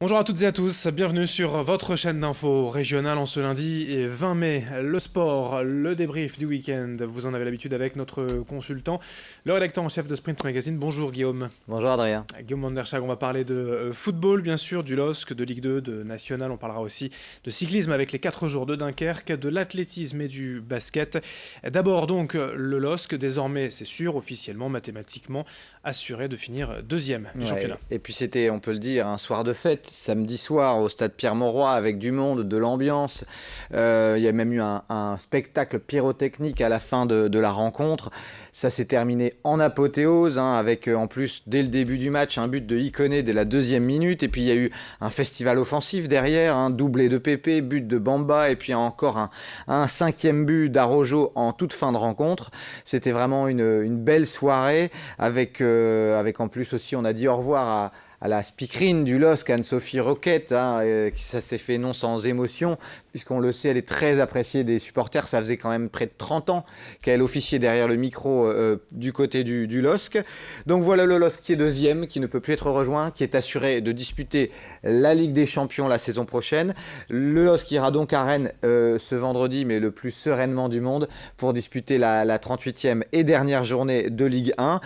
Bonjour à toutes et à tous, bienvenue sur votre chaîne d'infos régionale en ce lundi et 20 mai. Le sport, le débrief du week-end, vous en avez l'habitude avec notre consultant, le rédacteur en chef de Sprint Magazine. Bonjour Guillaume. Bonjour Adrien. Guillaume Vanderschag, on va parler de football bien sûr, du LOSC, de Ligue 2, de National. On parlera aussi de cyclisme avec les 4 jours de Dunkerque, de l'athlétisme et du basket. D'abord donc le LOSC, désormais c'est sûr, officiellement, mathématiquement, assuré de finir deuxième du championnat. Et puis c'était, on peut le dire, un soir de fête, samedi soir au stade Pierre-Mauroy avec du monde, de l'ambiance. Il y a même eu un spectacle pyrotechnique à la fin de la rencontre. Ça s'est terminé en apothéose, avec en plus dès le début du match un but de Ikoné dès la 2e minute. Et puis il y a eu un festival offensif derrière, un doublé de Pépé, but de Bamba et puis encore un 5e but d'Arojo en toute fin de rencontre. C'était vraiment une belle soirée avec en plus aussi on a dit au revoir à la speakerine du LOSC, Anne-Sophie Roquette, ça s'est fait non sans émotion, puisqu'on le sait, elle est très appréciée des supporters. Ça faisait quand même près de 30 ans qu'elle officiait derrière le micro du côté du LOSC. Donc voilà le LOSC qui est deuxième, qui ne peut plus être rejoint, qui est assuré de disputer la Ligue des Champions la saison prochaine. Le LOSC ira donc à Rennes ce vendredi, mais le plus sereinement du monde, pour disputer la 38e et dernière journée de Ligue 1.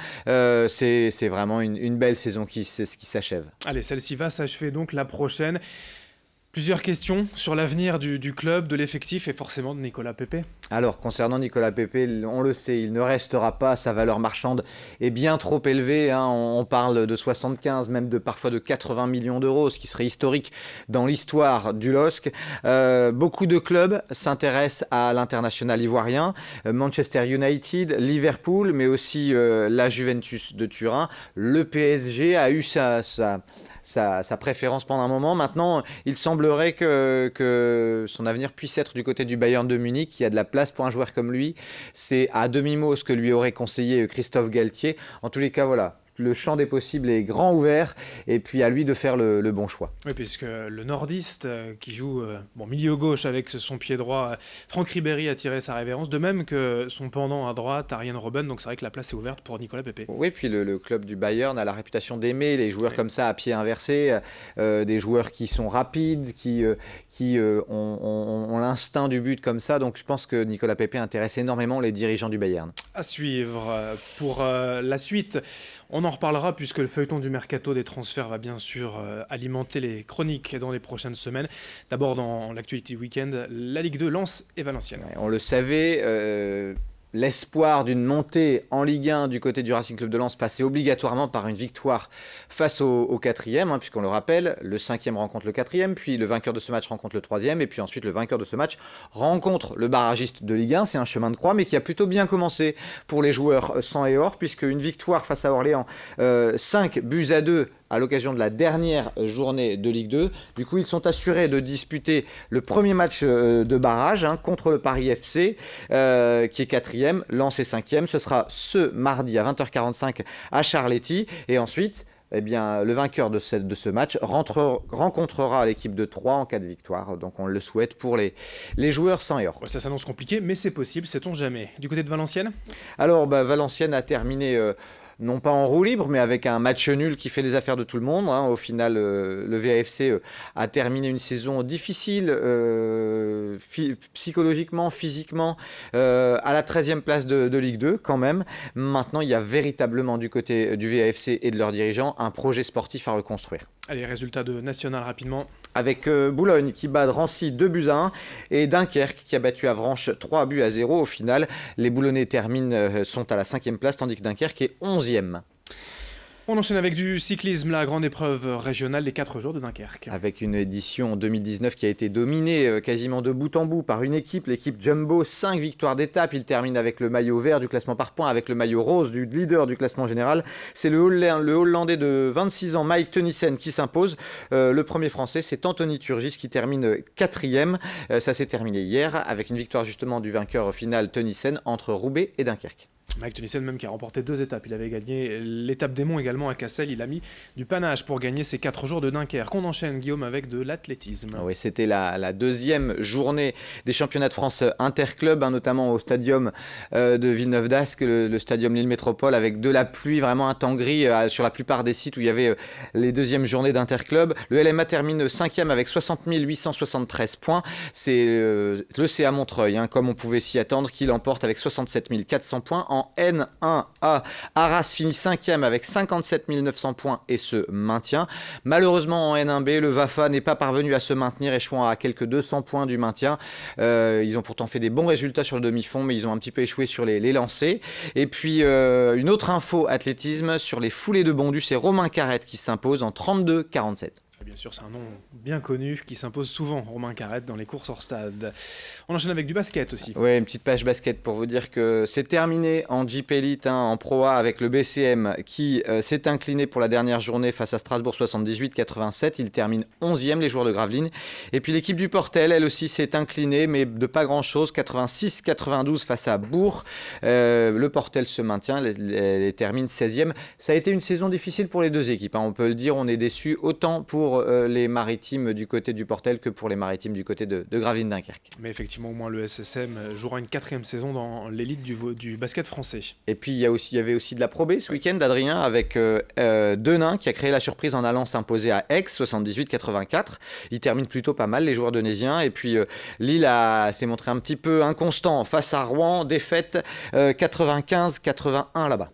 C'est vraiment une belle saison qui s'achève. Allez, celle-ci va s'achever donc la prochaine. Plusieurs questions sur l'avenir du club, de l'effectif et forcément de Nicolas Pepe. Alors, concernant Nicolas Pepe, on le sait, il ne restera pas. Sa valeur marchande est bien trop élevée. On parle de 75, même parfois de 80 millions d'euros, ce qui serait historique dans l'histoire du LOSC. Beaucoup de clubs s'intéressent à l'international ivoirien. Manchester United, Liverpool, mais aussi la Juventus de Turin. Le PSG a eu sa préférence pendant un moment. Maintenant, il semblerait que son avenir puisse être du côté du Bayern de Munich, qui a de la place pour un joueur comme lui. C'est à demi-mot ce que lui aurait conseillé Christophe Galtier. En tous les cas, voilà. Le champ des possibles est grand ouvert et puis à lui de faire le bon choix. Oui, puisque le nordiste qui joue milieu gauche avec son pied droit, Franck Ribéry a tiré sa révérence, de même que son pendant à droite, Arjen Robben, donc c'est vrai que la place est ouverte pour Nicolas Pepe. Oui, puis le club du Bayern a la réputation d'aimer les joueurs comme ça à pied inversé, des joueurs qui sont rapides, qui ont l'instinct du but comme ça, donc je pense que Nicolas Pepe intéresse énormément les dirigeants du Bayern. À suivre pour la suite. On en reparlera puisque le feuilleton du mercato des transferts va bien sûr alimenter les chroniques dans les prochaines semaines. D'abord dans l'actualité week-end, la Ligue 2, Lens et Valenciennes. Ouais, on le savait, l'espoir d'une montée en Ligue 1 du côté du Racing Club de Lens passait obligatoirement par une victoire face au 4e, puisqu'on le rappelle, le 5e rencontre le 4e, puis le vainqueur de ce match rencontre le 3e, et puis ensuite le vainqueur de ce match rencontre le barragiste de Ligue 1. C'est un chemin de croix, mais qui a plutôt bien commencé pour les joueurs sang et or, puisque une victoire face à Orléans, 5-2 à l'occasion de la dernière journée de Ligue 2. Du coup, ils sont assurés de disputer le premier match de barrage contre le Paris FC, qui est 4e, Lens est 5e. Ce sera ce mardi à 20h45 à Charletti. Et ensuite, le vainqueur de ce match rencontrera l'équipe de 3 en cas de victoire. Donc on le souhaite pour les joueurs sang et or. Ouais, ça s'annonce compliqué, mais c'est possible, sait-on jamais. Du côté de Valenciennes ? Alors, Valenciennes a terminé... non pas en roue libre, mais avec un match nul qui fait les affaires de tout le monde. Au final, le VAFC a terminé une saison difficile, psychologiquement, physiquement, à la 13e place de Ligue 2 quand même. Maintenant, il y a véritablement du côté du VAFC et de leurs dirigeants un projet sportif à reconstruire. Allez, résultats de National rapidement. Avec Boulogne qui bat Drancy 2-1 et Dunkerque qui a battu Avranches 3-0. Au final, les Boulonnais sont à la 5e place, tandis que Dunkerque est 11e. On enchaîne avec du cyclisme, la grande épreuve régionale des 4 jours de Dunkerque. Avec une édition 2019 qui a été dominée quasiment de bout en bout par une équipe, l'équipe Jumbo, 5 victoires d'étape. Il termine avec le maillot vert du classement par points, avec le maillot rose du leader du classement général. C'est le Hollandais de 26 ans, Mike Teunissen, qui s'impose. Le premier Français, c'est Anthony Turgis qui termine 4e. Ça s'est terminé hier avec une victoire justement du vainqueur final Teunissen entre Roubaix et Dunkerque. Mike Tennyson même qui a remporté 2 étapes. Il avait gagné l'étape des Monts également à Cassel. Il a mis du panache pour gagner ces 4 jours de Dunkerque. On enchaîne, Guillaume, avec de l'athlétisme. Oui, c'était la deuxième journée des championnats de France interclub, notamment au stadium de Villeneuve-d'Ascq, le stadium Lille Métropole, avec de la pluie, vraiment un temps gris sur la plupart des sites où il y avait les deuxièmes journées d'interclub. Le LMA termine 5e avec 60 873 points. C'est le CA Montreuil, comme on pouvait s'y attendre, qui l'emporte avec 67 400 points. En N1A, Arras finit 5e avec 57 900 points et se maintient. Malheureusement, en N1B, le Vafa n'est pas parvenu à se maintenir, échouant à quelques 200 points du maintien. Ils ont pourtant fait des bons résultats sur le demi-fond, mais ils ont un petit peu échoué sur les lancers. Et puis, une autre info athlétisme sur les foulées de Bondu, c'est Romain Carrette qui s'impose en 32-47. Bien sûr, c'est un nom bien connu qui s'impose souvent, Romain Carrette, dans les courses hors stade. On enchaîne avec du basket aussi. Oui, une petite page basket pour vous dire que c'est terminé en Jeep Elite, en Pro A, avec le BCM qui s'est incliné pour la dernière journée face à Strasbourg 78-87. Il termine 11e, les joueurs de Gravelines. Et puis l'équipe du Portel, elle aussi s'est inclinée, mais de pas grand-chose, 86-92 face à Bourg. Le Portel se maintient, elle termine 16e. Ça a été une saison difficile pour les deux équipes, on peut le dire. On est déçus autant pour les maritimes du côté du Portel que pour les maritimes du côté de Gravelines-Dunkerque. Mais effectivement, au moins le SSM jouera une 4e saison dans l'élite du basket français. Et puis il y avait aussi de la Pro B ce week-end d'Adrien avec Denain qui a créé la surprise en allant s'imposer à Aix 78-84. Il termine plutôt pas mal les joueurs denaisiens. Et puis Lille s'est montré un petit peu inconstant face à Rouen, défaite 95-81 là-bas.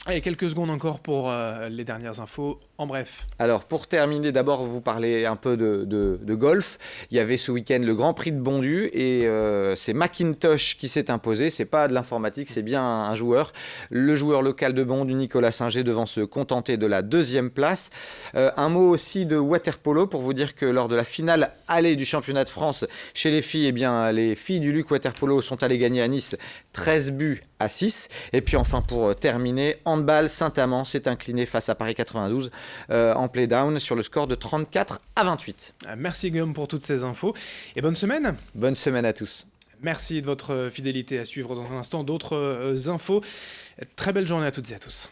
Allez, quelques secondes encore pour les dernières infos, en bref. Alors, pour terminer, d'abord, vous parlez un peu de golf. Il y avait ce week-end le Grand Prix de Bondu et c'est Macintosh qui s'est imposé. C'est pas de l'informatique, c'est bien un joueur. Le joueur local de Bondu, Nicolas Singer, devant se contenter de la 2e place. Un mot aussi de waterpolo pour vous dire que lors de la finale allée du championnat de France chez les filles, les filles du Luc Waterpolo sont allées gagner à Nice 13 buts à 6. Et puis enfin, pour terminer, handball, Saint-Amand s'est incliné face à Paris 92 en play-down sur le score de 34-28. Merci Guillaume pour toutes ces infos et bonne semaine. Bonne semaine à tous. Merci de votre fidélité. À suivre dans un instant d'autres infos. Très belle journée à toutes et à tous.